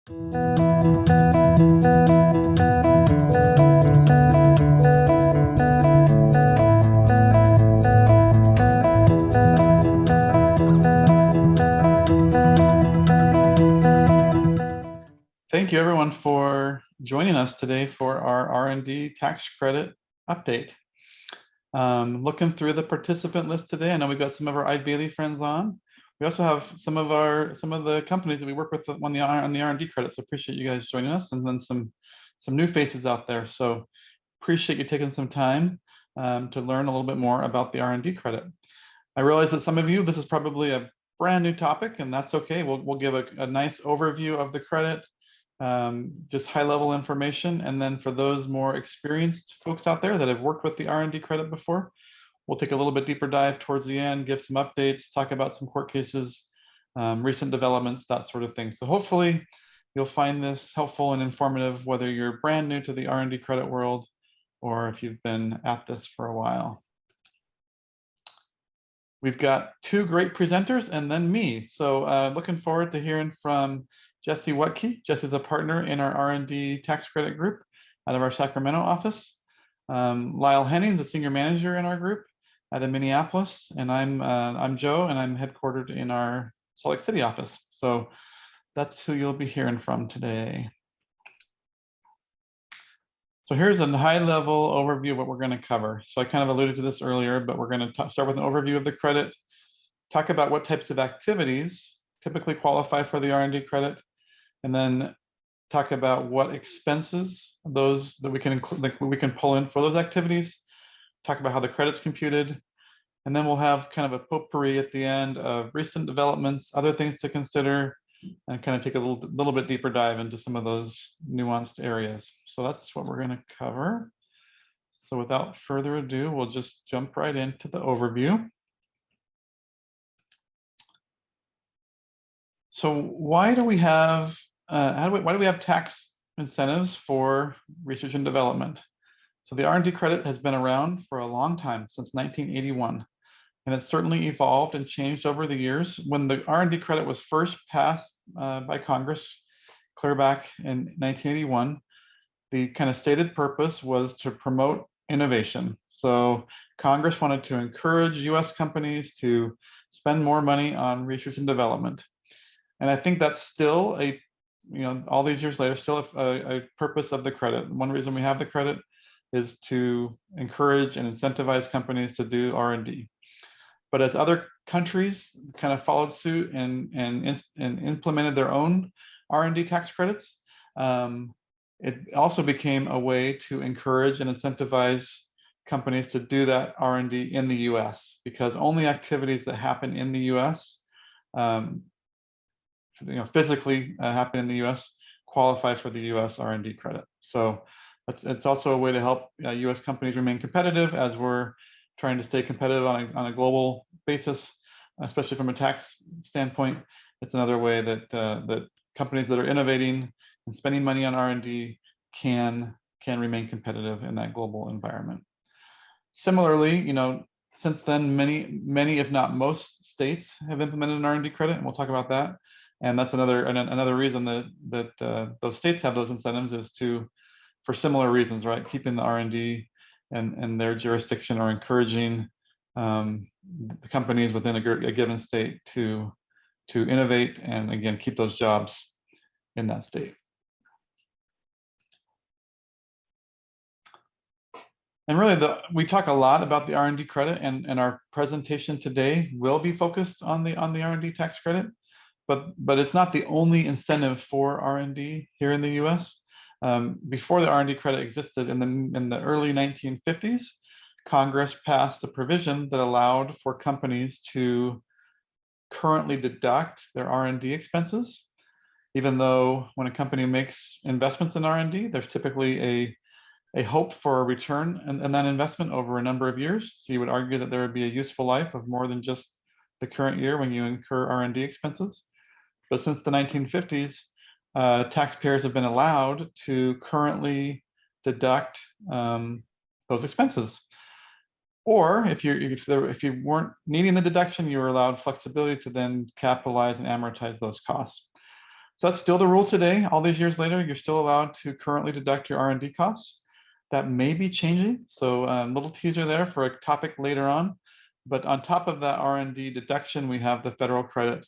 Thank you everyone for joining us today for our R&D tax credit update. Looking through the participant list today, I know we've got some of our Eide Bailey friends on. We also have some of the companies that we work with on the R&D credit. So appreciate you guys joining us, and then some new faces out there. So appreciate you taking some time to learn a little bit more about the R&D credit. I realize that some of you, this is probably a brand new topic, and that's okay. We'll give a nice overview of the credit, just high-level information, and then for those more experienced folks out there that have worked with the R&D credit before, we'll take a little bit deeper dive towards the end, give some updates, talk about some court cases, recent developments, that sort of thing. So hopefully you'll find this helpful and informative, whether you're brand new to the R&D credit world or if you've been at this for a while. We've got two great presenters and then me. So looking forward to hearing from Jesse Wutke. Jesse's a partner in our R&D tax credit group out of our Sacramento office. Lyle Hennings, a senior manager in our group out of Minneapolis. And I'm Joe, and I'm headquartered in our Salt Lake City office. So that's who you'll be hearing from today. So here's a high-level overview of what we're going to cover. So I kind of alluded to this earlier, but we're going to start with an overview of the credit, talk about what types of activities typically qualify for the R&D credit, and then talk about what expenses those that we can include, like we can pull in for those activities, talk about how the credit's computed, and then we'll have kind of a potpourri at the end of recent developments, other things to consider, and kind of take a little bit deeper dive into some of those nuanced areas. So that's what we're going to cover. So without further ado, we'll just jump right into the overview. So why do we have why do we have tax incentives for research and development? So the R&D credit has been around for a long time, since 1981. And it's certainly evolved and changed over the years. When the R&D credit was first passed by Congress, clear back in 1981, the kind of stated purpose was to promote innovation. So Congress wanted to encourage US companies to spend more money on research and development. And I think that's still all these years later, still a purpose of the credit. One reason we have the credit is to encourage and incentivize companies to do R&D. But as other countries kind of followed suit and implemented their own R&D tax credits, it also became a way to encourage and incentivize companies to do that R&D in the US, because only activities that happen in the US, physically happen in the US, qualify for the US R&D credit. So it's also a way to help US companies remain competitive as we're trying to stay competitive on a global basis, especially from a tax standpoint. It's another way that that companies that are innovating and spending money on R&D can remain competitive in that global environment. Similarly, since then, many if not most states have implemented an R&D credit, and we'll talk about that. And that's another reason that those states have those incentives, is for similar reasons, right? Keeping the R&D and their jurisdiction, or encouraging the companies within a given state to innovate and, again, keep those jobs in that state. And really, we talk a lot about the R&D credit, and our presentation today will be focused on the R&D tax credit, but it's not the only incentive for R&D here in the U.S. Before the R&D credit existed in the early 1950s, Congress passed a provision that allowed for companies to currently deduct their R&D expenses, even though when a company makes investments in R&D, there's typically a hope for a return in that investment over a number of years. So you would argue that there would be a useful life of more than just the current year when you incur R&D expenses. But since the 1950s, taxpayers have been allowed to currently deduct those expenses. Or if you weren't needing the deduction, you were allowed flexibility to then capitalize and amortize those costs. So that's still the rule today. All these years later, you're still allowed to currently deduct your R&D costs. That may be changing. So little teaser there for a topic later on. But on top of that R&D deduction, we have the federal credit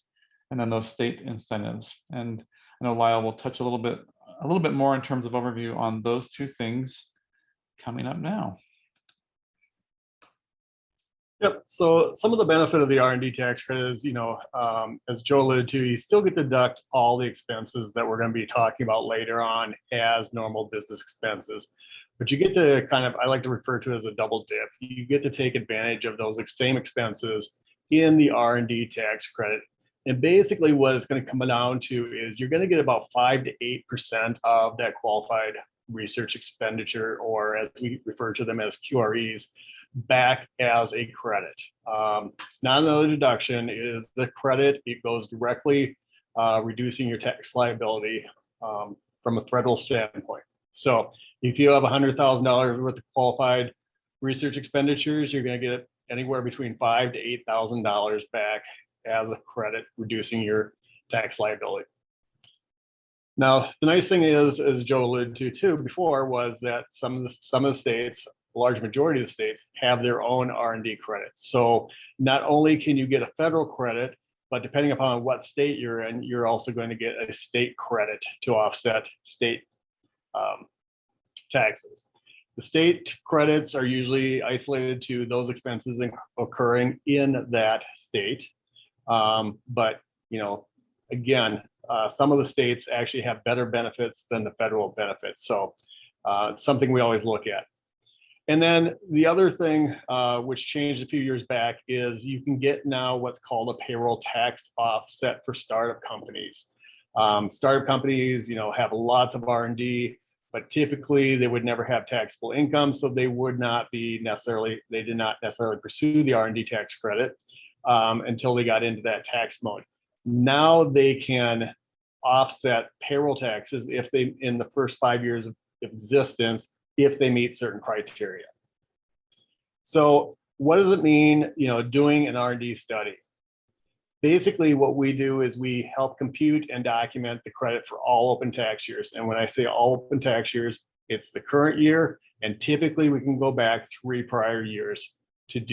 and then those state incentives. And I know Lyle will touch a little bit more in terms of overview on those two things coming up now. Yep. So some of the benefit of the R&D tax credit is, as Joe alluded to, you still get to deduct all the expenses that we're going to be talking about later on as normal business expenses. But you get to I like to refer to it as a double dip. You get to take advantage of those same expenses in the R&D tax credit. And basically what it's going to come down to is you're going to get about 5 to 8% of that qualified research expenditure, or as we refer to them as QREs, back as a credit. It's not another deduction, it is the credit. It goes directly reducing your tax liability from a federal standpoint. So if you have $100,000 worth of qualified research expenditures, you're going to get anywhere between $5,000 to $8,000 back as a credit, reducing your tax liability. Now, the nice thing is, as Joe alluded to too before, was that some of the states, a large majority of the states, have their own R&D credits. So not only can you get a federal credit, but depending upon what state you're in, you're also going to get a state credit to offset state taxes. The state credits are usually isolated to those expenses occurring in that state. But again, some of the states actually have better benefits than the federal benefits. So it's something we always look at. And then the other thing which changed a few years back is you can get now what's called a payroll tax offset for startup companies. Startup companies, have lots of R&D, but typically they would never have taxable income, so they did not necessarily pursue the R&D tax credit until they got into that tax mode. Now they can offset payroll taxes if they, in the first 5 years of existence, if they meet certain criteria. So what does it mean, doing an R&D study? Basically, what we do is we help compute and document the credit for all open tax years. And when I say all open tax years, it's the current year, and typically we can go back 3 prior years to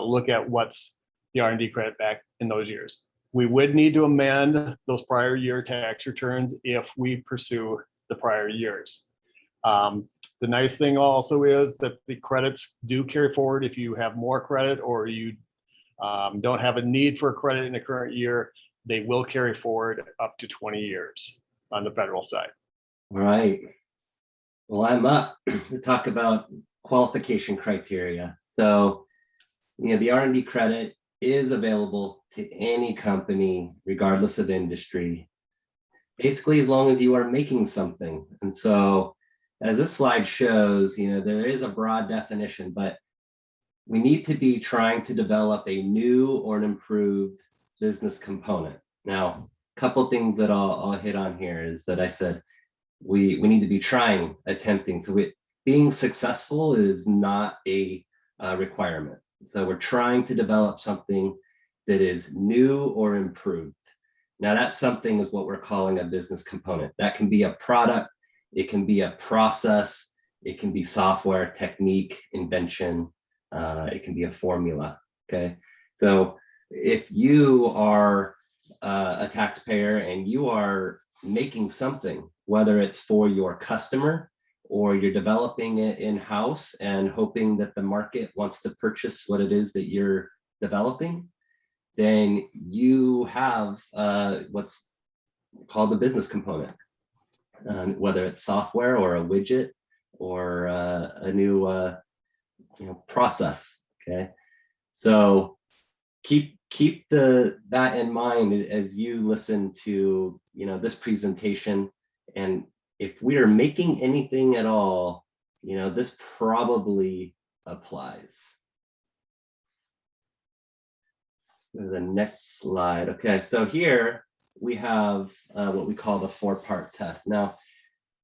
look at what's the R&D credit back in those years. We would need to amend those prior year tax returns if we pursue the prior years. The nice thing also is that the credits do carry forward if you have more credit or you don't have a need for a credit in the current year. They will carry forward up to 20 years on the federal side. All right. Well, I'm up to talk about qualification criteria. So, the R&D credit is available to any company, regardless of industry, basically as long as you are making something. And so, as this slide shows, there is a broad definition, but we need to be trying to develop a new or an improved business component. Now, a couple things that I'll hit on here is that I said we need to be attempting. So being successful is not a requirement. So we're trying to develop something that is new or improved. Now that's something is what we're calling a business component. That can be a product, it can be a process, it can be software, technique, invention, it can be a formula, okay? So if you are a taxpayer and you are making something, whether it's for your customer or you're developing it in-house and hoping that the market wants to purchase what it is that you're developing, then you have what's called the business component, whether it's software or a widget or a new process. Okay, so keep that in mind as you listen to this presentation. And if we are making anything at all, this probably applies. The next slide. Okay, so here we have what we call the 4-part test. Now,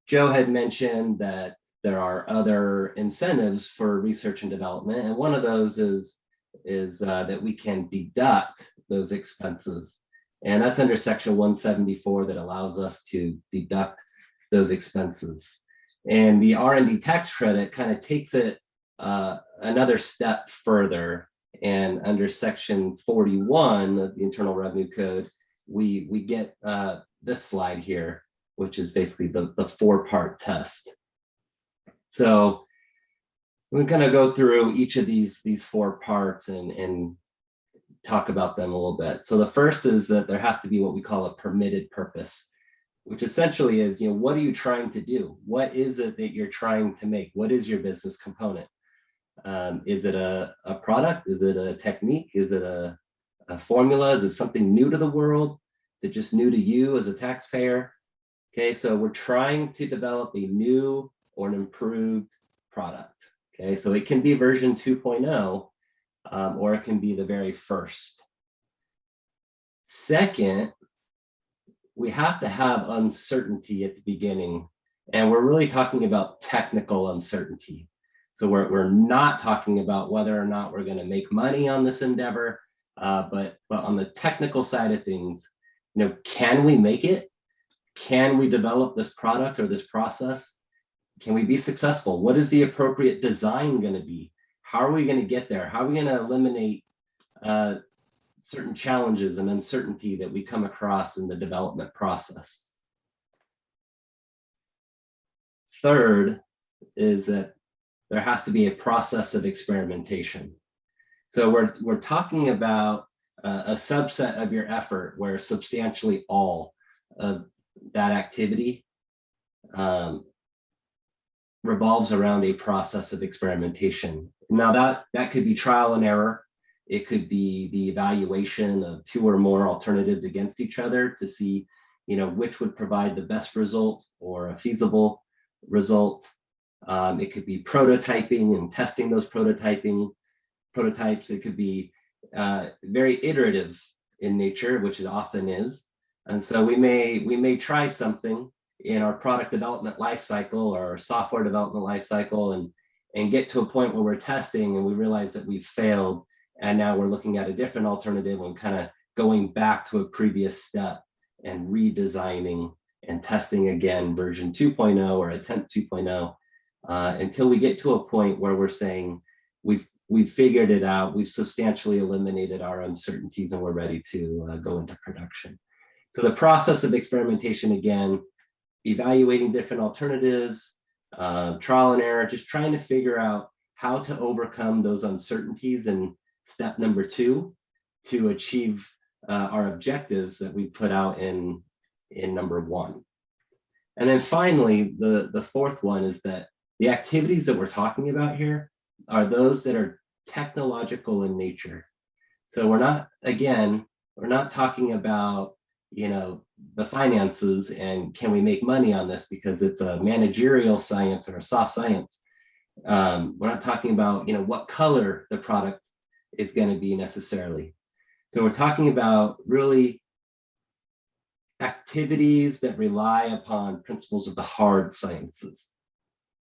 Joe had mentioned that there are other incentives for research and development, and one of those is that we can deduct those expenses. And that's under section 174 that allows us to deduct those expenses. And the R&D tax credit kind of takes it another step further. And under section 41 of the Internal Revenue Code, we get this slide here, which is basically the four-part test. So we're going to go through each of these four parts and talk about them a little bit. So the first is that there has to be what we call a permitted purpose, which essentially is, what are you trying to do? What is it that you're trying to make? What is your business component? Is it a product? Is it a technique? Is it a formula? Is it something new to the world? Is it just new to you as a taxpayer? Okay, so we're trying to develop a new or an improved product. Okay, so it can be version 2.0, or it can be the very first. Second, we have to have uncertainty at the beginning, and we're really talking about technical uncertainty. So we're not talking about whether or not we're going to make money on this endeavor, but on the technical side of things, can we make it? Can we develop this product or this process? Can we be successful? What is the appropriate design going to be? How are we going to get there? How are we going to eliminate certain challenges and uncertainty that we come across in the development process? Third is that there has to be a process of experimentation. So we're talking about a subset of your effort where substantially all of that activity revolves around a process of experimentation. Now that could be trial and error. It could be the evaluation of two or more alternatives against each other to see, which would provide the best result or a feasible result. It could be prototyping and testing those prototypes. It could be very iterative in nature, which it often is. And so we may try something in our product development lifecycle or our software development lifecycle and get to a point where we're testing and we realize that we've failed. And now we're looking at a different alternative and kind of going back to a previous step and redesigning and testing again version 2.0 or attempt 2.0 until we get to a point where we're saying we've figured it out, we've substantially eliminated our uncertainties, and we're ready to go into production. So the process of experimentation, again, evaluating different alternatives, trial and error, just trying to figure out how to overcome those uncertainties in step number 2 to achieve our objectives that we put out in number 1. And then finally, the fourth one is that the activities that we're talking about here are those that are technological in nature. So we're not talking about, the finances and can we make money on this because it's a managerial science or a soft science. We're not talking about, what color the product is going to be necessarily. So we're talking about really activities that rely upon principles of the hard sciences.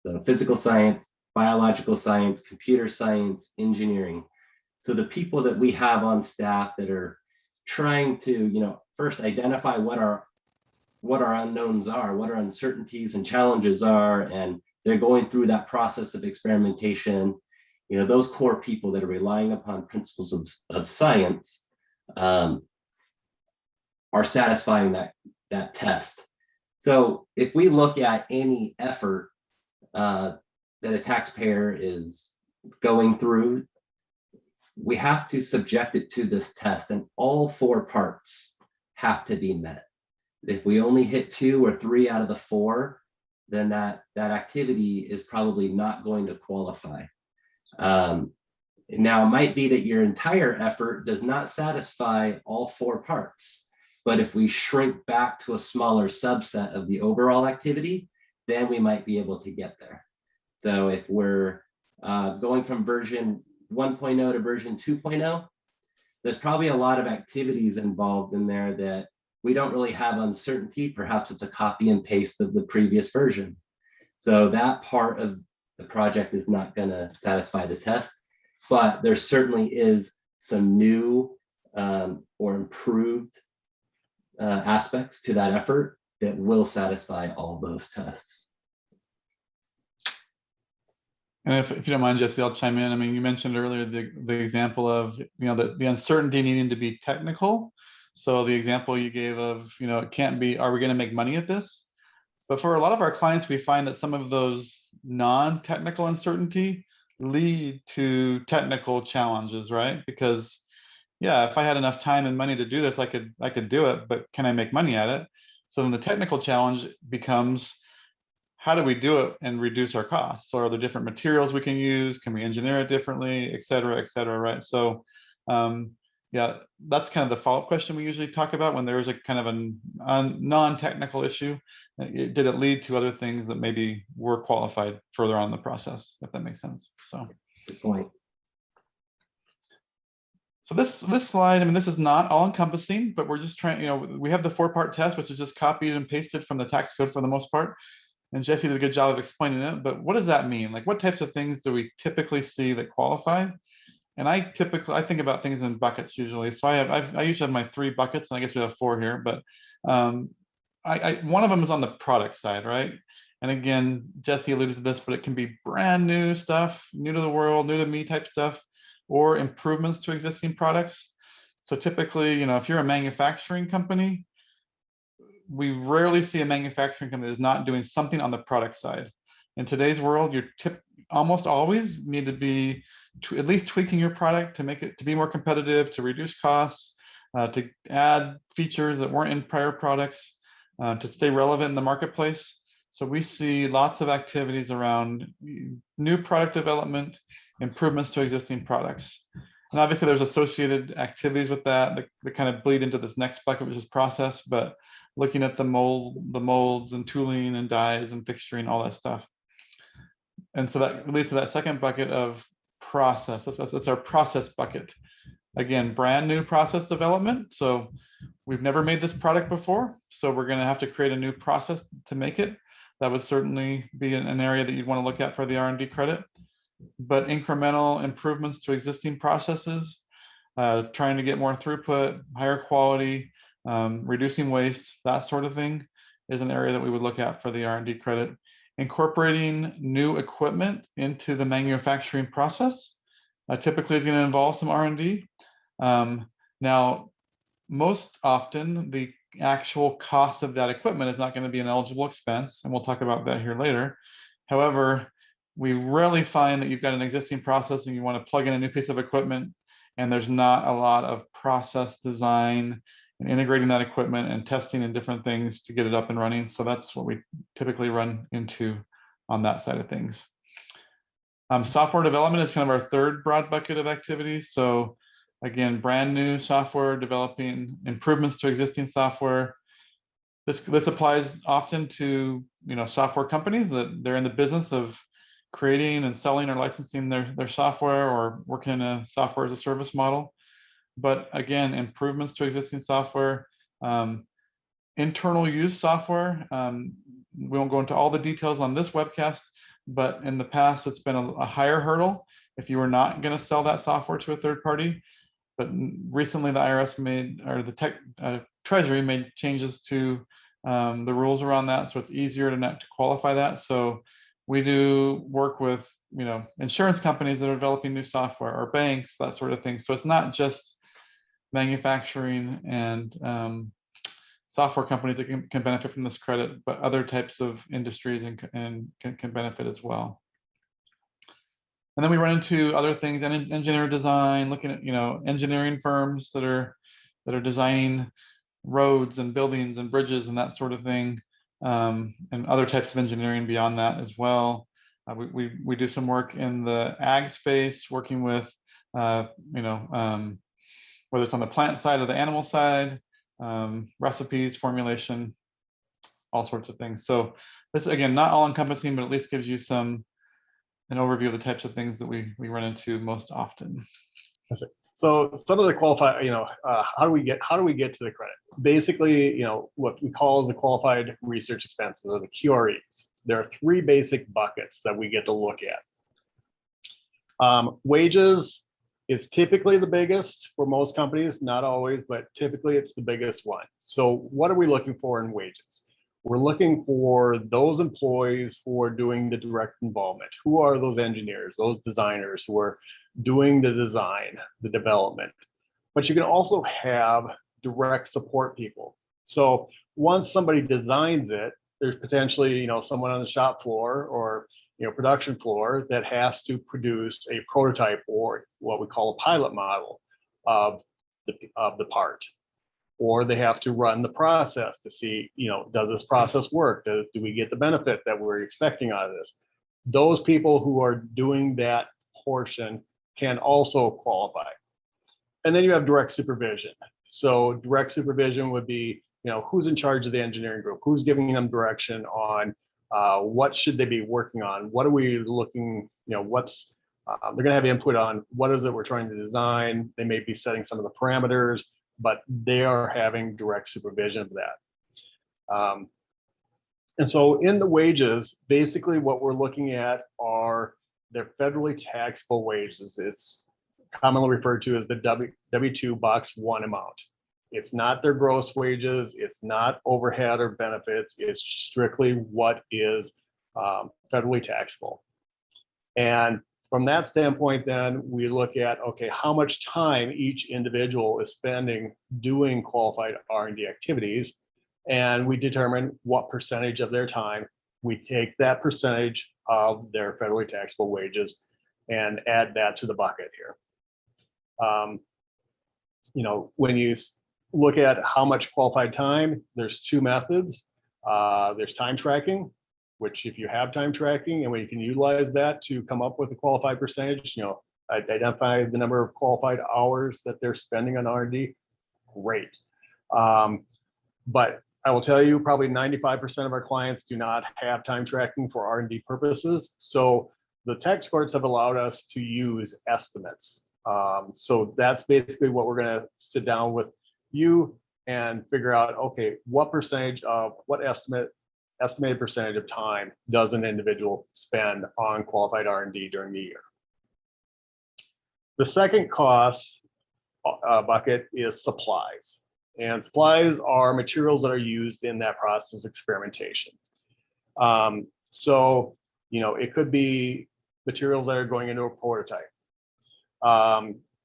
So physical science, biological science, computer science, engineering. So the people that we have on staff that are trying to, first identify what our unknowns are, what our uncertainties and challenges are, and they're going through that process of experimentation. Those core people that are relying upon principles of science are satisfying that test. So if we look at any effort that a taxpayer is going through, we have to subject it to this test, and all 4 parts have to be met. If we only hit 2 or 3 out of the 4, then that activity is probably not going to qualify. Now, it might be that your entire effort does not satisfy all 4 parts, but if we shrink back to a smaller subset of the overall activity, then we might be able to get there. So if we're going from version 1.0 to version 2.0, there's probably a lot of activities involved in there that we don't really have uncertainty. Perhaps it's a copy and paste of the previous version. So that part of the project is not going to satisfy the test, but there certainly is some new or improved aspects to that effort that will satisfy all those tests. And if you don't mind, Jesse, I'll chime in. I mean, you mentioned earlier the example of, the uncertainty needing to be technical. So the example you gave of, it can't be, are we going to make money at this? But for a lot of our clients, we find that some of those non-technical uncertainty lead to technical challenges, right? Because yeah, if I had enough time and money to do this, I could do it, but can I make money at it? So then the technical challenge becomes, how do we do it and reduce our costs? So are there different materials we can use? Can we engineer it differently, et cetera, right? So yeah, that's kind of the follow-up question we usually talk about when there is a kind of a non-technical issue. Did it lead to other things that maybe were qualified further on in the process, if that makes sense? So good point. So this slide, I mean, this is not all encompassing, but we're just trying, we have the 4-part test, which is just copied and pasted from the tax code for the most part. And Jesse did a good job of explaining it, but what does that mean? Like, what types of things do we typically see that qualify? And I think about things in buckets usually. So I usually have my 3 buckets, and I guess we have 4 here, but one of them is on the product side, right? And again, Jesse alluded to this, but it can be brand new stuff, new to the world, new to me type stuff, or improvements to existing products. So typically, if you're a manufacturing company, we rarely see a manufacturing company that's not doing something on the product side. In today's world, almost always need to be at least tweaking your product to make it to be more competitive, to reduce costs, to add features that weren't in prior products, to stay relevant in the marketplace. So we see lots of activities around new product development, improvements to existing products. And obviously there's associated activities with that kind of bleed into this next bucket, which is process, but looking at the molds and tooling and dies and fixturing, all that stuff. And so that leads to that second bucket of process. That's our process bucket. Again, brand new process development. So we've never made this product before, so we're going to have to create a new process to make it. That would certainly be an area that you'd want to look at for the R&D credit. But incremental improvements to existing processes, trying to get more throughput, higher quality, reducing waste, that sort of thing is an area that we would look at for the R&D credit. Incorporating new equipment into the manufacturing process typically is going to involve some R&D. Now, most often the actual cost of that equipment is not going to be an eligible expense, and we'll talk about that here later. However, we rarely find that you've got an existing process and you want to plug in a new piece of equipment, and there's not a lot of process design and integrating that equipment and testing and different things to get it up and running. So that's what we typically run into on that side of things. Software development is kind of our third broad bucket of activities. So again, brand new software, developing improvements to existing software. This applies often to software companies that they're in the business of creating and selling or licensing their software or working in a software as a service model. But again, improvements to existing software, internal use software. We won't go into all the details on this webcast, but in the past, it's been a higher hurdle if you were not going to sell that software to a third party. But recently the IRS made, or the Treasury made changes to the rules around that. So it's easier to qualify that. So we do work with, insurance companies that are developing new software or banks, that sort of thing. So it's not just manufacturing and software companies that can benefit from this credit, but other types of industries and can benefit as well. And then we run into other things, and engineer design, looking at engineering firms that are designing roads and buildings and bridges and that sort of thing, and other types of engineering beyond that as well. We do some work in the ag space, working with whether it's on the plant side or the animal side, recipes, formulation, all sorts of things. So this, again, not all encompassing, but at least gives you an overview of the types of things that we run into most often. So some of the how do we get to the credit? Basically, what we call the qualified research expenses, or the QREs. There are 3 basic buckets that we get to look at. Wages, is typically the biggest for most companies, not always, but typically it's the biggest one. So what are we looking for in wages? We're looking for those employees who are doing the direct involvement. Who are those engineers, those designers who are doing the design, the development? But you can also have direct support people. So once somebody designs it, there's potentially, someone on the shop floor or production floor that has to produce a prototype or what we call a pilot model of the part. Or they have to run the process to see, does this process work? Do we get the benefit that we're expecting out of this? Those people who are doing that portion can also qualify. And then you have direct supervision. So direct supervision would be, who's in charge of the engineering group? Who's giving them direction on what should they be working on? What are we looking, they're going to have input on what is it we're trying to design. They may be setting some of the parameters, but they are having direct supervision of that. And so in the wages, basically what we're looking at are their federally taxable wages. It's commonly referred to as the W-2 box 1 amount. It's not their gross wages. It's not overhead or benefits. It's strictly what is federally taxable. And from that standpoint, then we look at, okay, how much time each individual is spending doing qualified R&D activities. And we determine what percentage of their time. We take that percentage of their federally taxable wages and add that to the bucket here. When you look at how much qualified time, there's two methods. There's time tracking, which if you have time tracking and we can utilize that to come up with a qualified percentage, identify the number of qualified hours that they're spending on R&D, great. But I will tell you, probably 95% of our clients do not have time tracking for R&D purposes. So the tax courts have allowed us to use estimates. So that's basically what we're going to sit down with you and figure out, okay, what percentage of what estimated percentage of time does an individual spend on qualified R&D during the year. The second cost bucket is supplies. And supplies are materials that are used in that process of experimentation. So, it could be materials that are going into a prototype.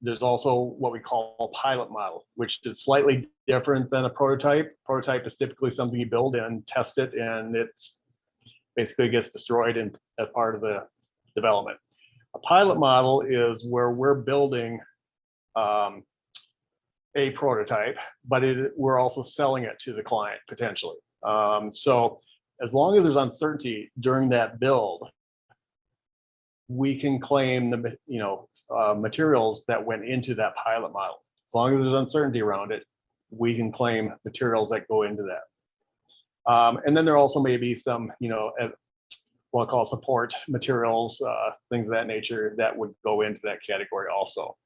There's also what we call a pilot model, which is slightly different than a prototype. Prototype is typically something you build and test it, and it's basically gets destroyed as part of the development. A pilot model is where we're building a prototype, but we're also selling it to the client potentially. So as long as there's uncertainty during that build, we can claim the materials that went into that pilot model. As long as there's uncertainty around it, we can claim materials that go into that. And then there also may be some, what I call support materials, things of that nature that would go into that category also.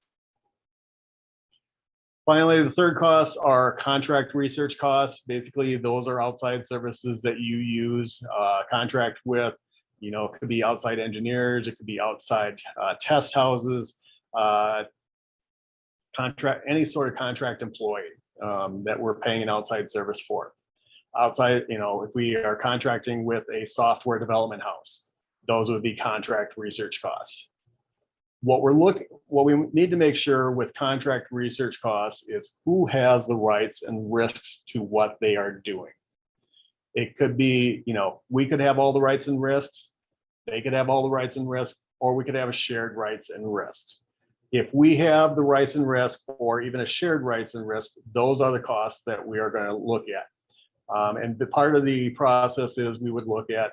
Finally, the third costs are contract research costs. Basically, those are outside services that you use, contract with. It could be outside engineers, it could be outside test houses, any sort of contract employee that we're paying an outside service for. Outside, if we are contracting with a software development house, those would be contract research costs. What we need to make sure with contract research costs is who has the rights and risks to what they are doing. It could be, we could have all the rights and risks, they could have all the rights and risks, or we could have a shared rights and risks. If we have the rights and risks, or even a shared rights and risks, those are the costs that we are going to look at. And the part of the process is we would look at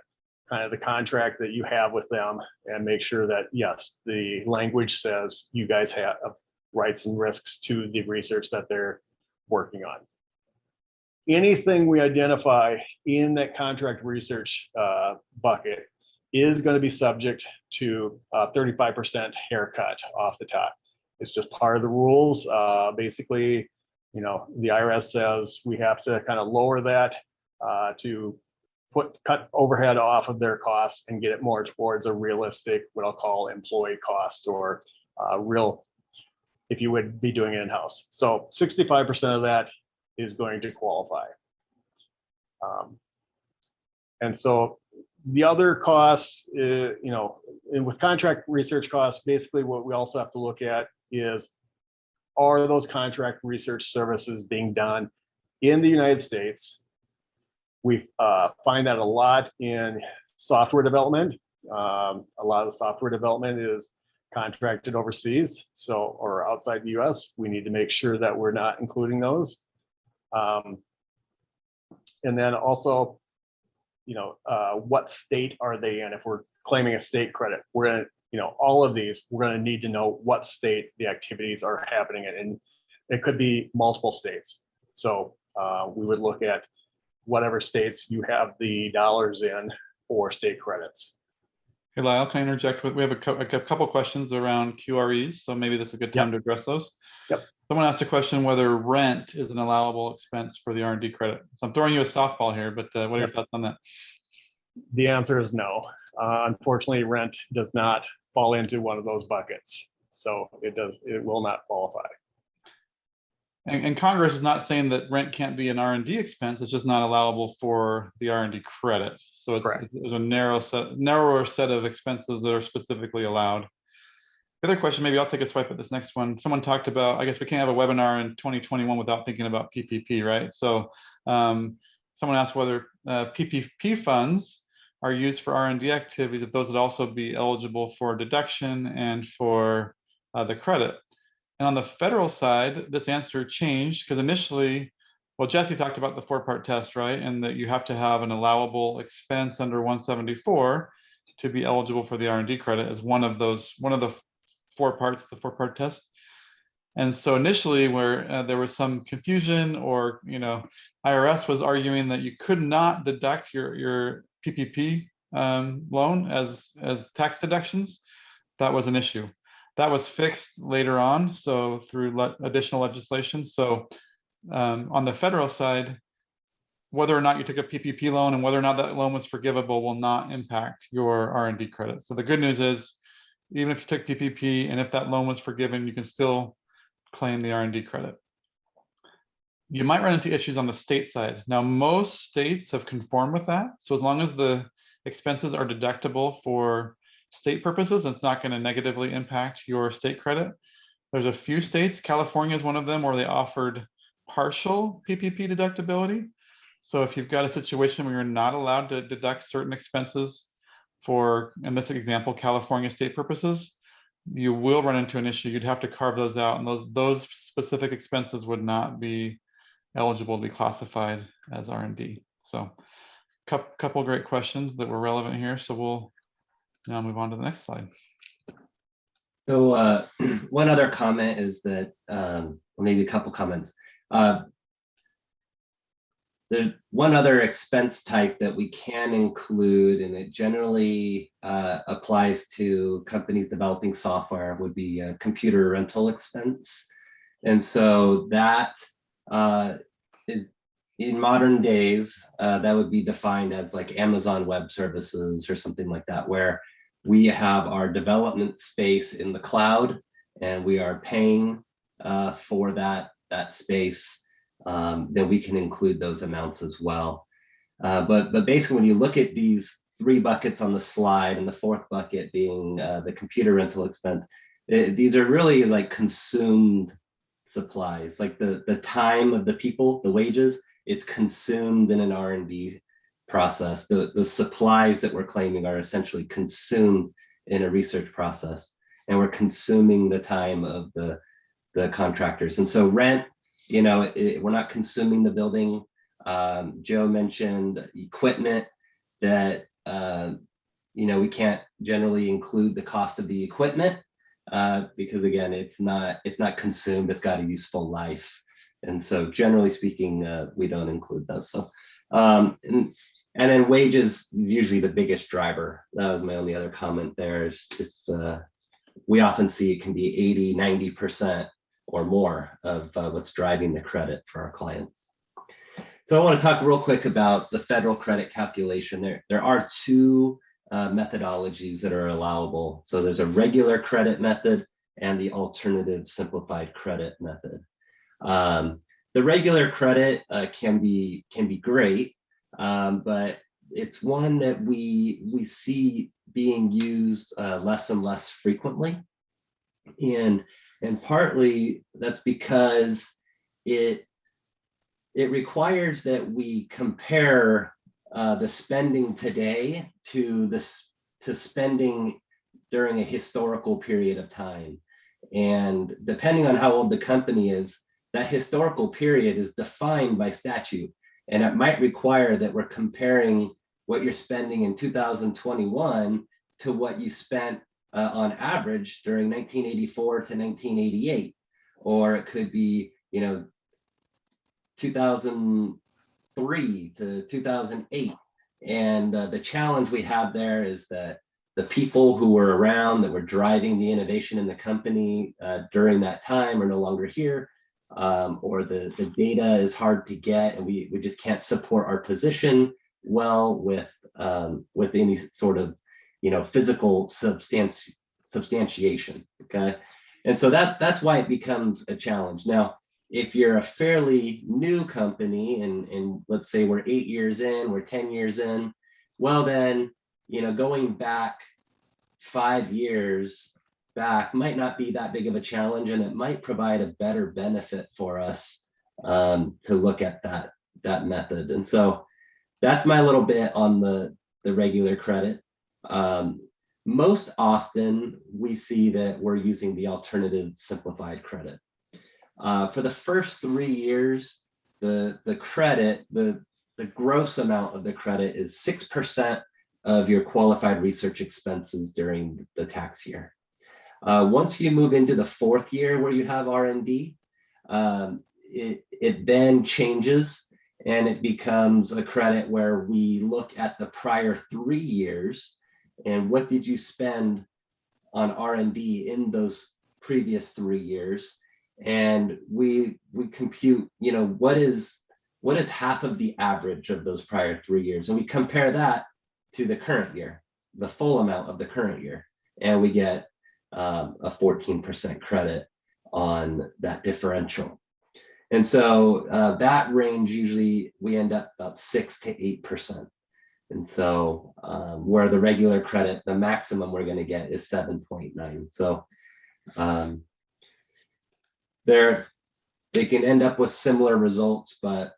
kind of the contract that you have with them and make sure that, yes, the language says you guys have rights and risks to the research that they're working on. Anything we identify in that contract research bucket is going to be subject to a 35% haircut off the top. It's just part of the rules. Basically, the IRS says we have to kind of lower that to cut overhead off of their costs and get it more towards a realistic, what I'll call employee cost or real if you would be doing it in-house. So 65% of that is going to qualify. And so the other costs, you know, and with contract research costs, basically what we also have to look at is, are those contract research services being done in the United States? We find that a lot in software development. A lot of software development is contracted overseas, so, or outside the US. We need to make sure that we're not including those. And then also, you know, what state are they in? If we're claiming a state credit, we're gonna, you know, all of these, we're gonna need to know what state the activities are happening in, and it could be multiple states. So we would look at whatever states you have the dollars in for state credits. Hey, Lyle, can I interject with, we have a couple questions around QREs, so maybe this is a good time to address those. Yep. Someone asked a question whether rent is an allowable expense for the R&D credit. So I'm throwing you a softball here, but what are your thoughts on that? The answer is no. Unfortunately, rent does not fall into one of those buckets. So it will not qualify. And Congress is not saying that rent can't be an R&D expense, it's just not allowable for the R&D credit. So it's a narrower set of expenses that are specifically allowed. The other question, maybe I'll take a swipe at this next one. Someone talked about, I guess we can't have a webinar in 2021 without thinking about PPP, right? So someone asked whether PPP funds are used for R&D activities, if those would also be eligible for deduction and for the credit. And on the federal side, this answer changed because initially, well, Jesse talked about the 4-part test, right? And that you have to have an allowable expense under 174 to be eligible for the R&D credit as one of the 4 parts, the 4-part test. And so initially where there was some confusion, or, you know, IRS was arguing that you could not deduct your PPP loan as tax deductions, that was an issue. That was fixed later on, so through additional legislation. So on the federal side, whether or not you took a PPP loan and whether or not that loan was forgivable will not impact your R&D credit. So the good news is, even if you took PPP and if that loan was forgiven, you can still claim the R&D credit. You might run into issues on the state side. Now, most states have conformed with that. So as long as the expenses are deductible for state purposes, it's not going to negatively impact your state credit. There's a few states, California is one of them, where they offered partial PPP deductibility. So if you've got a situation where you're not allowed to deduct certain expenses for, in this example, California state purposes, you will run into an issue. You'd have to carve those out, and those specific expenses would not be eligible to be classified as R&D. So couple great questions that were relevant here. So we'll now move on to the next slide. So one other comment is that, or maybe a couple comments. There's one other expense type that we can include, and it generally applies to companies developing software, would be a computer rental expense. And so that in modern days, that would be defined as like Amazon Web Services or something like that, where we have our development space in the cloud and we are paying for that space. Then we can include those amounts as well. But basically, when you look at these 3 buckets on the slide, and the 4th bucket being the computer rental expense, these are really like consumed supplies, like the time of the people, the wages, it's consumed in an R&D process. The supplies that we're claiming are essentially consumed in a research process, and we're consuming the time of the contractors. And so rent, you know, we're not consuming the building. Joe mentioned equipment that, you know, we can't generally include the cost of the equipment because again, it's not consumed, it's got a useful life. And so generally speaking, we don't include those. So, and then wages is usually the biggest driver. That was my only other comment there. We often see it can be 80–90% or more of what's driving the credit for our clients. So I want to talk real quick about the federal credit calculation. There are 2 methodologies that are allowable. So there's a regular credit method and the alternative simplified credit method. The regular credit can be great, but it's one that we see being used less and less frequently, and partly that's because it requires that we compare the spending today to spending during a historical period of time. And depending on how old the company is, that historical period is defined by statute. And it might require that we're comparing what you're spending in 2021 to what you spent on average during 1984 to 1988. Or it could be, 2003 to 2008. And the challenge we have there is that the people who were around that were driving the innovation in the company during that time are no longer here, or the data is hard to get, and we just can't support our position well with any sort of physical substantiation. Okay, and so that's why it becomes a challenge. Now, if you're a fairly new company, and let's say we're 8 years in, we're 10 years in, well then, going back 5 years back might not be that big of a challenge, and it might provide a better benefit for us to look at that method. And so that's my little bit on the regular credit. Most often we see that we're using the alternative simplified credit. For the first 3 years, the credit, the gross amount of the credit is 6% of your qualified research expenses during the tax year. Once you move into the 4th year where you have R&D, it then changes, and it becomes a credit where we look at the prior 3 years and what did you spend on R&D in those previous 3 years, and we compute what is half of the average of those prior 3 years, and we compare that to the current year, the full amount of the current year, and we get a 14% credit on that differential. And so that range, usually we end up about 6 to 8%. And so where the regular credit, the maximum we're going to get is 7.9. So they can end up with similar results, but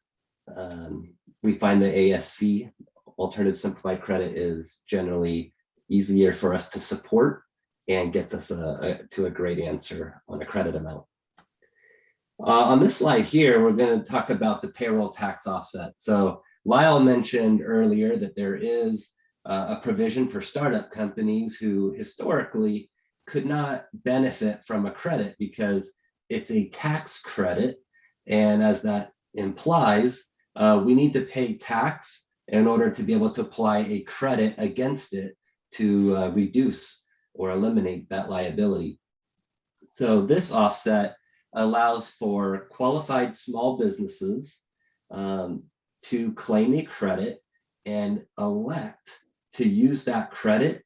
we find the ASC, alternative simplified credit, is generally easier for us to support and gets us to a great answer on a credit amount. On this slide here, we're going to talk about the payroll tax offset. So Lyle mentioned earlier that there is a provision for startup companies who historically could not benefit from a credit because it's a tax credit. And as that implies, we need to pay tax in order to be able to apply a credit against it to reduce or eliminate that liability. So this offset allows for qualified small businesses to claim a credit and elect to use that credit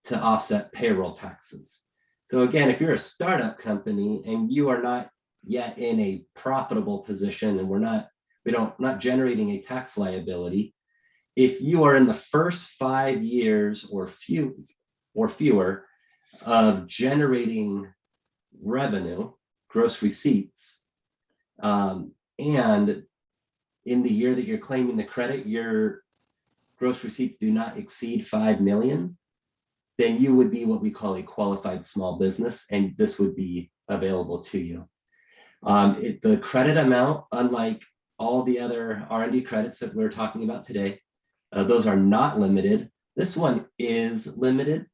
to offset payroll taxes. So again, if you're a startup company and you are not yet in a profitable position and we're not generating a tax liability, if you are in the first 5 years or fewer of generating revenue, gross receipts, and in the year that you're claiming the credit, your gross receipts do not exceed 5 million, then you would be what we call a qualified small business, and this would be available to you. The credit amount, unlike all the other R&D credits that we're talking about today, those are not limited. This one is limited.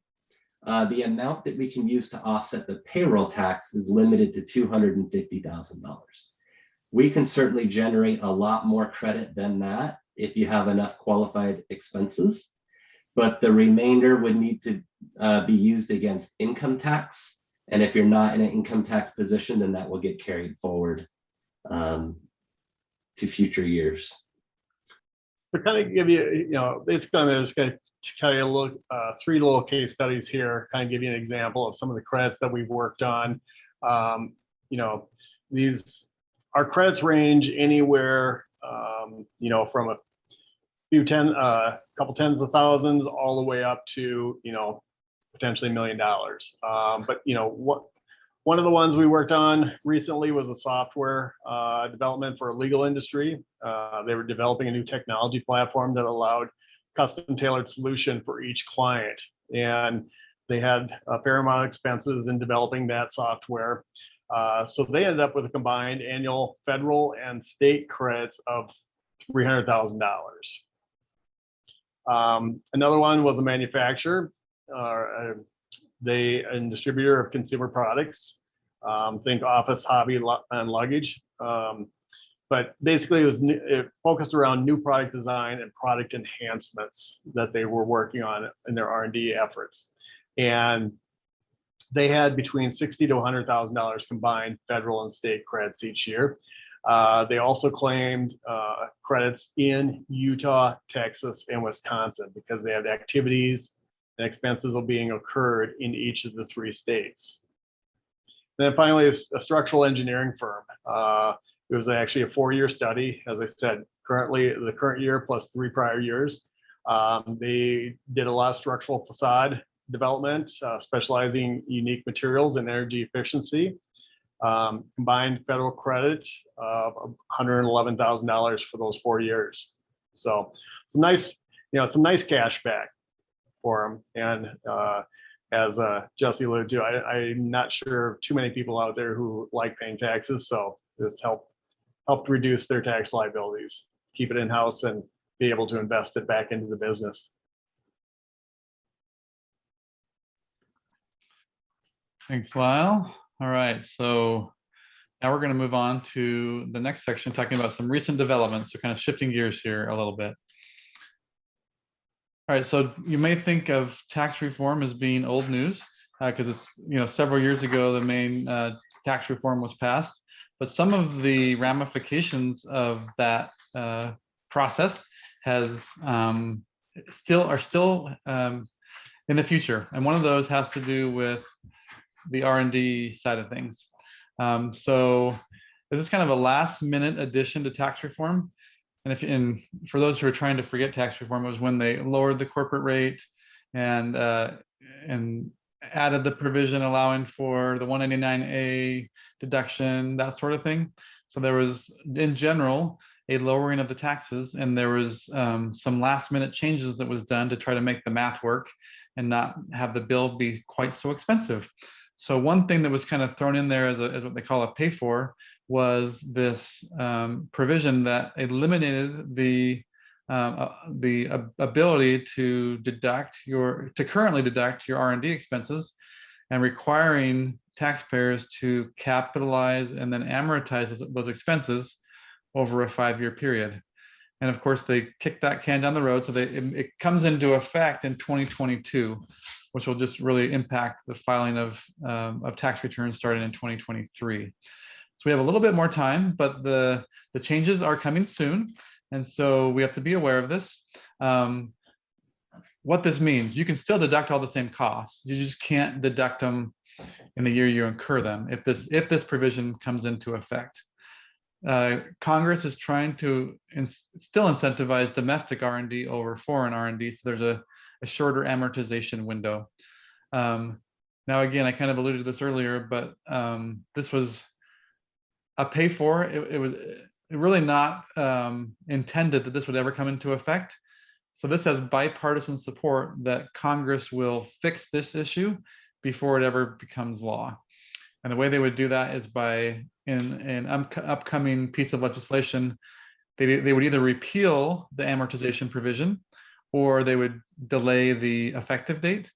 The amount that we can use to offset the payroll tax is limited to $250,000. We can certainly generate a lot more credit than that if you have enough qualified expenses, but the remainder would need to be used against income tax. And if you're not in an income tax position, then that will get carried forward to future years. to kind of give you, basically I'm just going to tell you a little, 3 little case studies here, kind of give you an example of some of the credits that we've worked on. Our credits range anywhere, from a couple tens of thousands all the way up to, potentially $1 million. But one of the ones we worked on recently was a software development for a legal industry. They were developing a new technology platform that allowed custom tailored solution for each client. And they had a fair amount of expenses in developing that software. So they ended up with a combined annual federal and state credits of $300,000. Another one was a manufacturer. They and distributor of consumer products, think office, hobby, and luggage. But basically it focused around new product design and product enhancements that they were working on in their R&D efforts. And they had between $60,000 to $100,000 combined federal and state credits each year. They also claimed credits in Utah, Texas, and Wisconsin because they had activities and expenses are being incurred in each of the 3 states. And then finally, a structural engineering firm. It was actually a 4-year study, as I said, the current year plus 3 prior years. They did a lot of structural facade development, specializing in unique materials and energy efficiency. Combined federal credit of $111,000 for those 4 years. So some nice cash back for them. And as Jesse alluded to, I'm not sure too many people out there who like paying taxes. So this helped reduce their tax liabilities, keep it in-house, and be able to invest it back into the business. Thanks, Lyle. All right, so now we're going to move on to the next section, talking about some recent developments. So kind of shifting gears here a little bit. All right, so you may think of tax reform as being old news because it's several years ago the main tax reform was passed, but some of the ramifications of that process are still in the future, and one of those has to do with the R&D side of things. So this is kind of a last-minute addition to tax reform. And for those who are trying to forget tax reform, it was when they lowered the corporate rate and added the provision allowing for the 199A deduction, that sort of thing. So there was, in general, a lowering of the taxes, and there was some last-minute changes that was done to try to make the math work and not have the bill be quite so expensive. So one thing that was kind of thrown in there as what they call a pay-for was this provision that eliminated the ability to currently deduct your R&D expenses, and requiring taxpayers to capitalize and then amortize those expenses over a 5-year period. And of course, they kicked that can down the road, so it comes into effect in 2022, which will just really impact the filing of tax returns starting in 2023. So we have a little bit more time, but the changes are coming soon, and so we have to be aware of this. What this means, you can still deduct all the same costs. You just can't deduct them in the year you incur them if this provision comes into effect. Congress is trying to still incentivize domestic R&D over foreign R&D, so there's a shorter amortization window. Now, again, I kind of alluded to this earlier, but this was a pay for. It was really not intended that this would ever come into effect. So this has bipartisan support that Congress will fix this issue before it ever becomes law. And the way they would do that is by, in an upcoming piece of legislation, they would either repeal the amortization provision, or they would delay the effective date.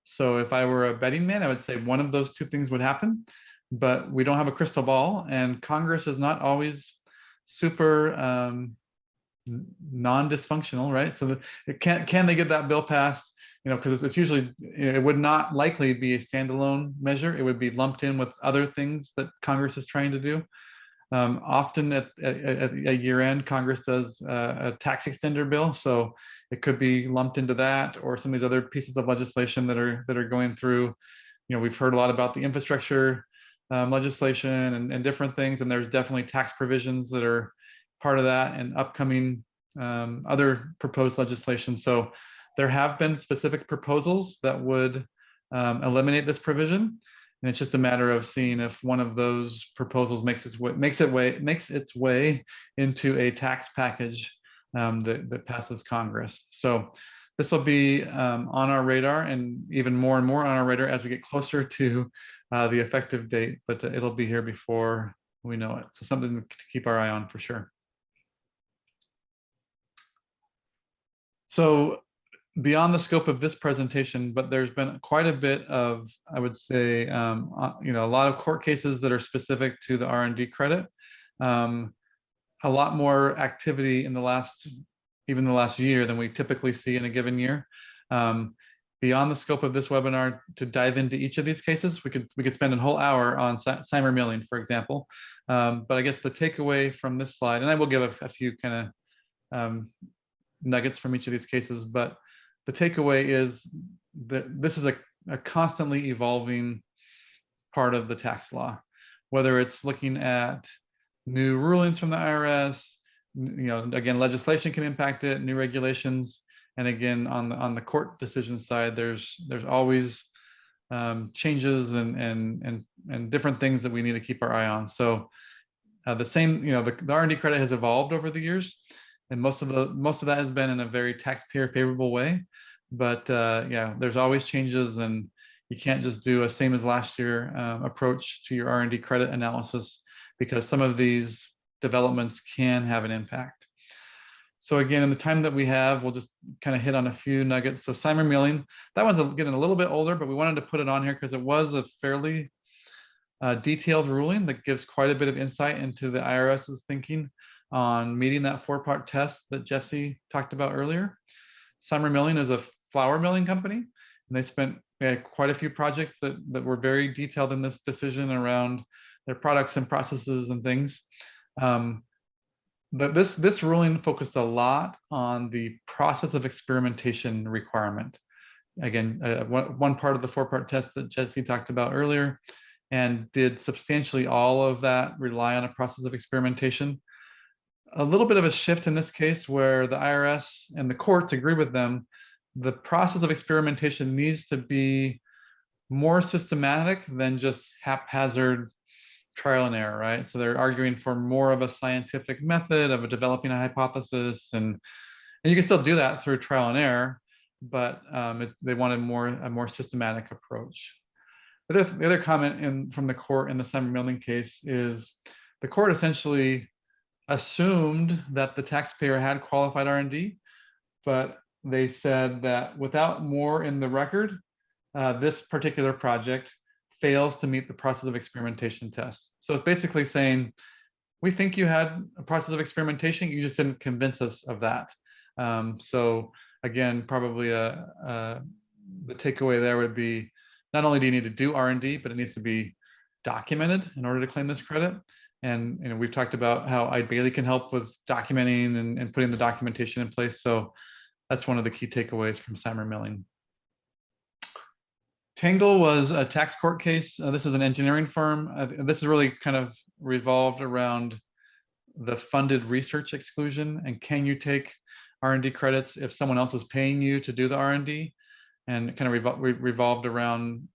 So if I were a betting man, I would say one of those 2 things would happen, but we don't have a crystal ball, and Congress is not always super non-dysfunctional, right? So can they get that bill passed? Because it's usually, it would not likely be a standalone measure. It would be lumped in with other things that Congress is trying to do. Often at year end, Congress does a tax extender bill, so it could be lumped into that or some of these other pieces of legislation that are going through. We've heard a lot about the infrastructure legislation and different things, and there's definitely tax provisions that are part of that and upcoming other proposed legislation. So there have been specific proposals that would eliminate this provision. And it's just a matter of seeing if one of those proposals makes its way into a tax package that passes Congress. So this will be on our radar, and even more and more on our radar as we get closer to the effective date. But it'll be here before we know it. So something to keep our eye on for sure. So beyond the scope of this presentation, but there's been quite a bit of, I would say, a lot of court cases that are specific to the R&D credit. A lot more activity in the last year than we typically see in a given year. Beyond the scope of this webinar, to dive into each of these cases, we could spend a whole hour on Cymer Milling, for example. But I guess the takeaway from this slide, and I will give a few kind of nuggets from each of these cases, but the takeaway is that this is a constantly evolving part of the tax law, whether it's looking at new rulings from the IRS, again, legislation can impact it, new regulations, and again, on the court decision side, there's always changes and different things that we need to keep our eye on. So the R&D credit has evolved over the years, and most of that has been in a very taxpayer favorable way. But yeah, there's always changes, and you can't just do a same as last year approach to your R&D credit analysis, because some of these developments can have an impact. So again, in the time that we have, we'll just kind of hit on a few nuggets. So Cymer Milling, that one's getting a little bit older, but we wanted to put it on here because it was a fairly detailed ruling that gives quite a bit of insight into the IRS's thinking on meeting that 4-part test that Jesse talked about earlier. Cymer Milling is a flour milling company, and they had quite a few projects that were very detailed in this decision around their products and processes and things. But this ruling focused a lot on the process of experimentation requirement. Again, one part of the 4-part test that Jesse talked about earlier, and did substantially all of that rely on a process of experimentation. A little bit of a shift in this case where the IRS and the courts agree with them. The process of experimentation needs to be more systematic than just haphazard trial and error, right? So they're arguing for more of a scientific method of developing a hypothesis, and you can still do that through trial and error, but they wanted a more systematic approach. The other comment from the court in the Cymer Milling case is the court essentially assumed that the taxpayer had qualified R&D, but they said that without more in the record, this particular project fails to meet the process of experimentation test. So it's basically saying, we think you had a process of experimentation, you just didn't convince us of that. So again, probably the takeaway there would be, not only do you need to do R&D, but it needs to be documented in order to claim this credit. And we've talked about how Eide can help with documenting and putting the documentation in place. So that's one of the key takeaways from Cymer Milling. Tangle was a tax court case. This is an engineering firm. This is really kind of revolved around the funded research exclusion, and can you take R&D credits if someone else is paying you to do the R&D, and kind of revolved around,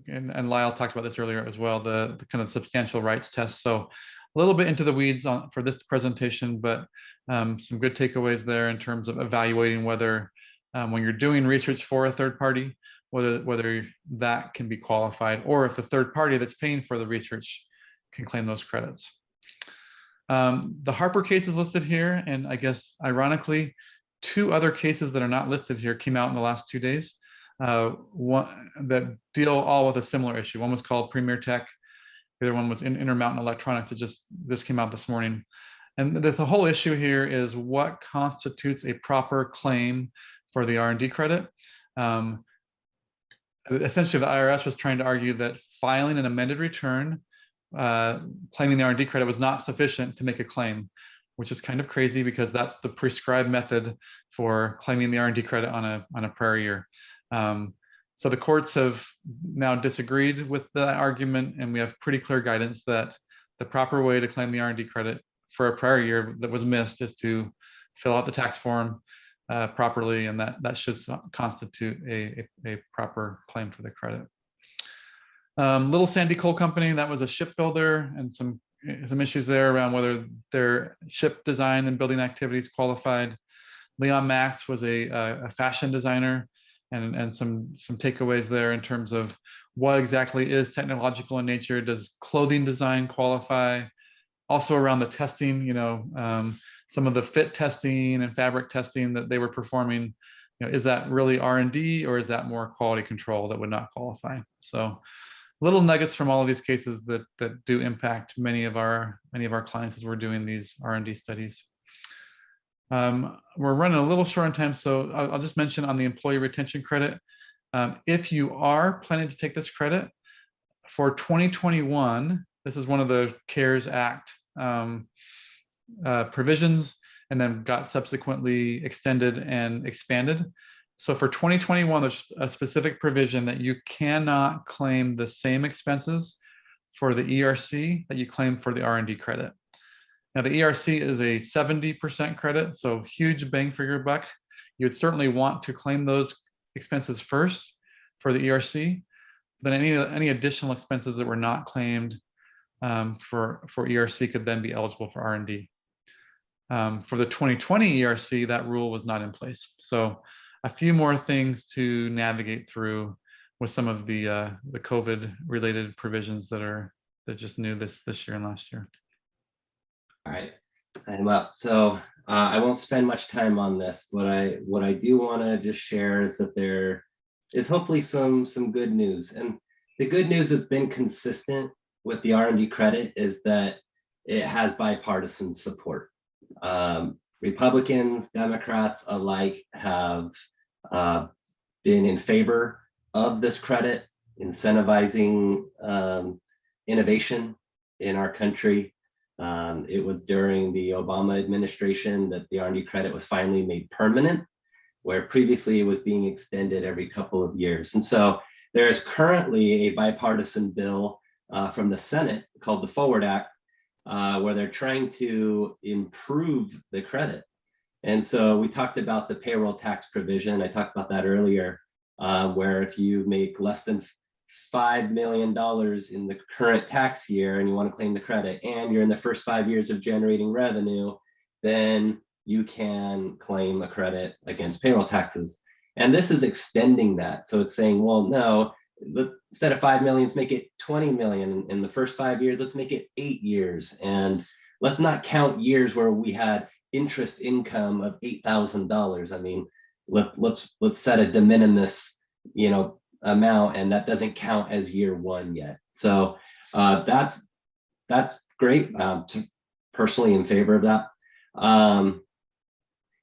and Lyle talked about this earlier as well, the kind of substantial rights test. So a little bit into the weeds for this presentation, but some good takeaways there in terms of evaluating whether when you're doing research for a third party, whether that can be qualified, or if the third party that's paying for the research can claim those credits. The Harper case is listed here, and I guess ironically, 2 other cases that are not listed here came out in the last 2 days. One that deal all with a similar issue. One was called Premier Tech. The other one was Intermountain Electronics. It just came out this morning. And the whole issue here is what constitutes a proper claim for the R&D credit. Essentially, the IRS was trying to argue that filing an amended return claiming the R&D credit was not sufficient to make a claim, which is kind of crazy because that's the prescribed method for claiming the R&D credit on a prior year. So the courts have now disagreed with that argument, and we have pretty clear guidance that the proper way to claim the R&D credit for a prior year that was missed is to fill out the tax form properly, and that should constitute a proper claim for the credit. Little Sandy Coal Company, that was a shipbuilder, and some issues there around whether their ship design and building activities qualified. Leon Max was a fashion designer, and some takeaways there in terms of what exactly is technological in nature. Does clothing design qualify? Also around the testing, some of the fit testing and fabric testing that they were performing, is that really R&D or is that more quality control that would not qualify? So little nuggets from all of these cases that do impact many of our clients as we're doing these R&D studies. We're running a little short on time, so I'll just mention on the employee retention credit. If you are planning to take this credit for 2021, this is one of the CARES Act provisions, and then got subsequently extended and expanded. So for 2021, there's a specific provision that you cannot claim the same expenses for the ERC that you claim for the R&D credit. Now the ERC is a 70% credit, so huge bang for your buck. You would certainly want to claim those expenses first for the ERC. Then any additional expenses that were not claimed for ERC could then be eligible for R&D. For the 2020 ERC, that rule was not in place. So a few more things to navigate through with some of the COVID related provisions that just new this year and last year. All right, I'm up. So I won't spend much time on this. What I do want to just share is that there is hopefully some good news. And the good news that's been consistent with the R&D credit is that it has bipartisan support. Republicans, Democrats alike have been in favor of this credit, incentivizing innovation in our country. It was during the Obama administration that the R&D credit was finally made permanent, where previously it was being extended every couple of years. And so there is currently a bipartisan bill from the Senate called the Forward Act, where they're trying to improve the credit. And so we talked about the payroll tax provision. I talked about that earlier, where if you make less than $5 million in the current tax year and you want to claim the credit and you're in the first 5 years of generating revenue, then you can claim a credit against payroll taxes. And this is extending that. So it's saying, well, no, instead of 5 million, let's make it 20 million in the first 5 years. Let's make it 8 years. And let's not count years where we had interest income of $8,000. I mean, let's set a de minimis, amount, and that doesn't count as year one yet. So that's great. Personally in favor of that.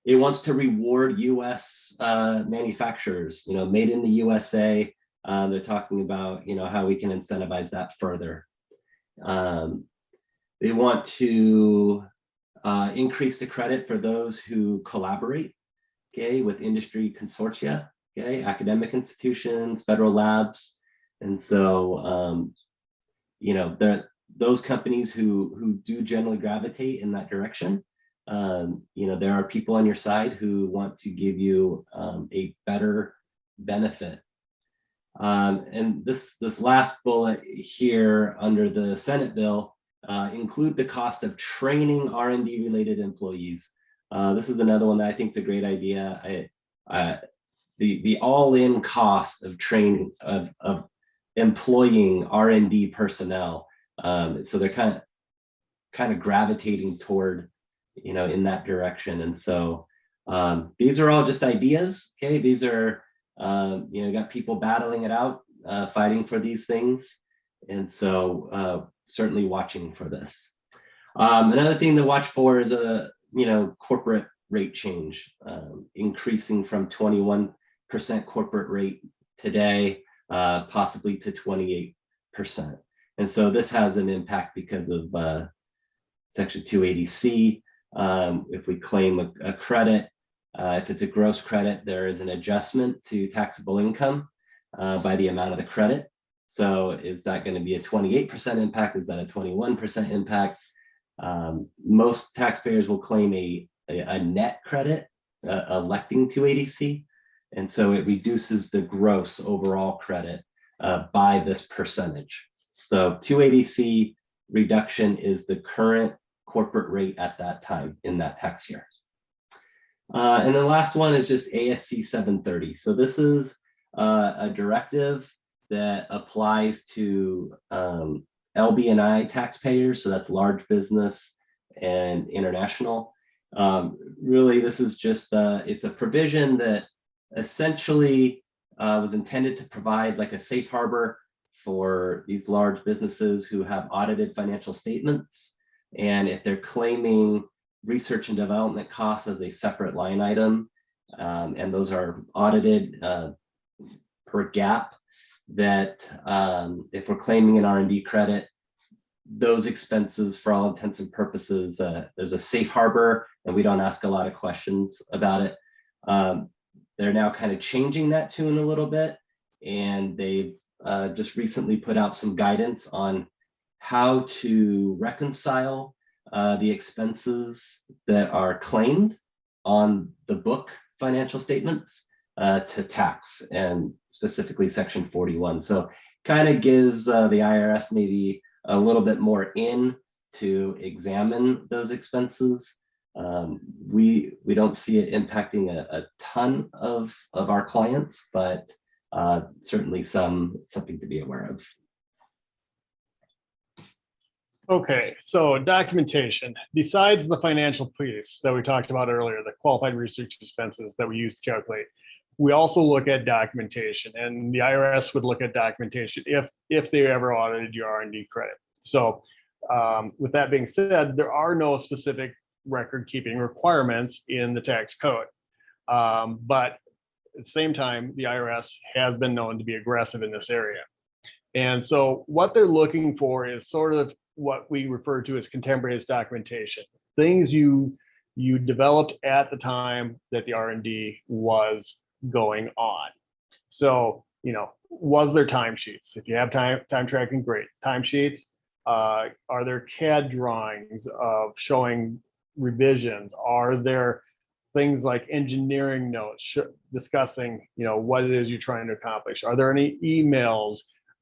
It wants to reward U.S. manufacturers, made in the USA. They're talking about, how we can incentivize that further. They want to increase the credit for those who collaborate, with industry consortia, academic institutions, federal labs. And so, those companies who do generally gravitate in that direction, there are people on your side who want to give you a better benefit. And this last bullet here under the Senate bill include the cost of training R&D related employees. This is another one that I think is a great idea. The all-in cost of training of employing R&D personnel. So they're kind of gravitating toward, in that direction. And so these are all just ideas. These are got people battling it out, fighting for these things. And so certainly watching for this. Another thing to watch for is a corporate rate change, increasing from 21% corporate rate today, possibly to 28%. And so this has an impact because of Section 280C. If we claim a credit, if it's a gross credit, there is an adjustment to taxable income by the amount of the credit. So is that going to be a 28% impact? Is that a 21% impact? Most taxpayers will claim a net credit, electing 280C. And so it reduces the gross overall credit by this percentage. So 280C reduction is the current corporate rate at that time in that tax year. And the last one is just ASC 730. So this is a directive that applies to LB&I taxpayers. So that's large business and international. Really, this is just, it's a provision that essentially was intended to provide like a safe harbor for these large businesses who have audited financial statements. And if they're claiming research and development costs as a separate line item, and those are audited per GAAP, that if we're claiming an R&D credit, those expenses, for all intents and purposes, there's a safe harbor, and we don't ask a lot of questions about it. They're now kind of changing that tune a little bit, and they've just recently put out some guidance on how to reconcile the expenses that are claimed on the book financial statements to tax, and specifically Section 41. So kind of gives the IRS maybe a little bit more in to examine those expenses. We don't see it impacting a ton of our clients, but certainly something to be aware of. Okay, so documentation. Besides the financial piece that we talked about earlier, the qualified research expenses that we use to calculate, we also look at documentation, and the IRS would look at documentation if they ever audited your R&D credit. So with that being said, there are no specific record keeping requirements in the tax code. But at the same time, the IRS has been known to be aggressive in this area. And so what they're looking for is sort of what we refer to as contemporaneous documentation, things you developed at the time that the R&D was going on. So, you know, was there timesheets? If you have time tracking, great. Timesheets. Are there CAD drawings of showing revisions? Are there things like engineering notes discussing, you know, what it is you're trying to accomplish? Are there any emails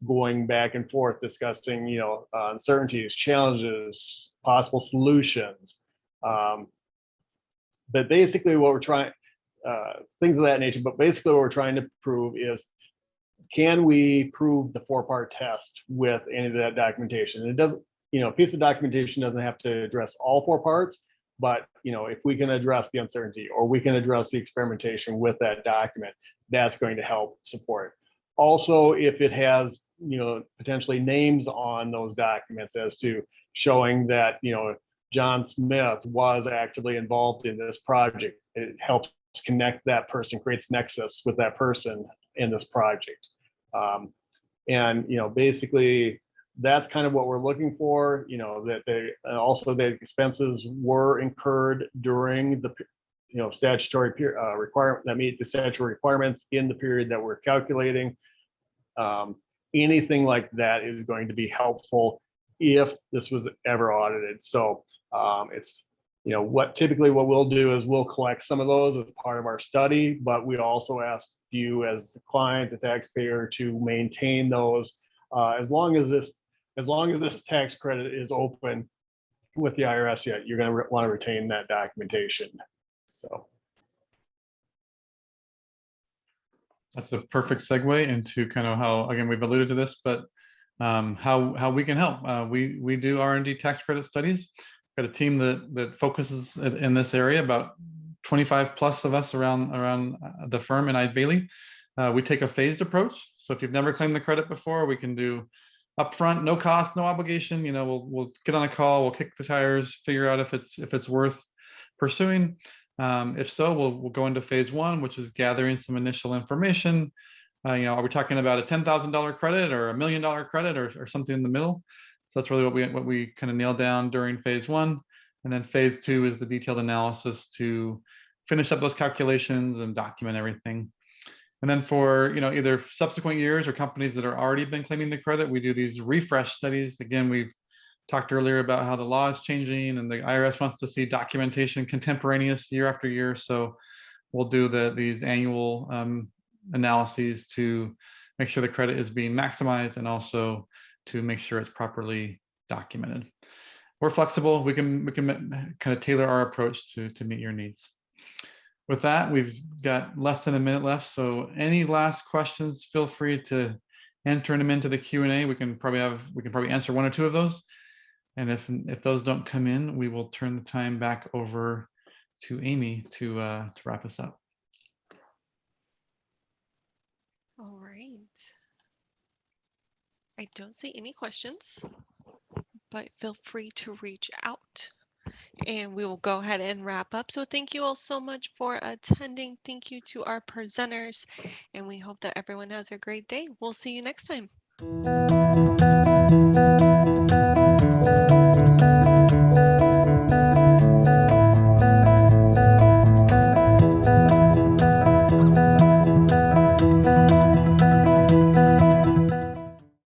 going back and forth discussing, you know, uncertainties, challenges, possible solutions? But basically what we're trying, things of that nature, but basically what we're trying to prove is, can we prove the 4-part test with any of that documentation? It doesn't, you know, a piece of documentation doesn't have to address all 4 parts, but, you know, if we can address the uncertainty or we can address the experimentation with that document, that's going to help support. Also, if it has, you know, potentially names on those documents as to showing that, you know, John Smith was actively involved in this project, it helps connect that person, creates nexus with that person in this project. And, you know, basically that's kind of what we're looking for, you know, that they also the expenses were incurred during the, you know, statutory requirement that meet the statutory requirements in the period that we're calculating. Anything like that is going to be helpful if this was ever audited. So it's, you know, what we'll do is we'll collect some of those as part of our study, but we also ask you as the client, the taxpayer, to maintain those as long as this tax credit is open with the IRS yet, you're going to want to retain that documentation. So that's a perfect segue into kind of how, again, we've alluded to this, but how we can help. We do R&D tax credit studies. We've got a team that focuses in this area, about 25 plus of us around the firm in Eide Bailey. We take a phased approach. So if you've never claimed the credit before, we can do upfront, no cost, no obligation. You know, we'll get on a call, we'll kick the tires, figure out if it's worth pursuing. If so, we'll go into phase 1, which is gathering some initial information, Are we talking about a $10,000 credit or $1 million credit or something in the middle? So that's really what we kind of nailed down during phase 1. And then phase 2 is the detailed analysis to finish up those calculations and document everything. And then for either subsequent years or companies that are already been claiming the credit, we do these refresh studies. Again, we've talked earlier about how the law is changing and the IRS wants to see documentation contemporaneous year after year. So we'll do these annual analyses to make sure the credit is being maximized and also to make sure it's properly documented. We're flexible. We can kind of tailor our approach to meet your needs. With that, we've got less than a minute left. So any last questions, feel free to enter them into the Q&A. We can probably answer 1 or 2 of those. And if those don't come in, we will turn the time back over to Amy to wrap us up. All right. I don't see any questions, but feel free to reach out and we will go ahead and wrap up. So thank you all so much for attending. Thank you to our presenters, and we hope that everyone has a great day. We'll see you next time.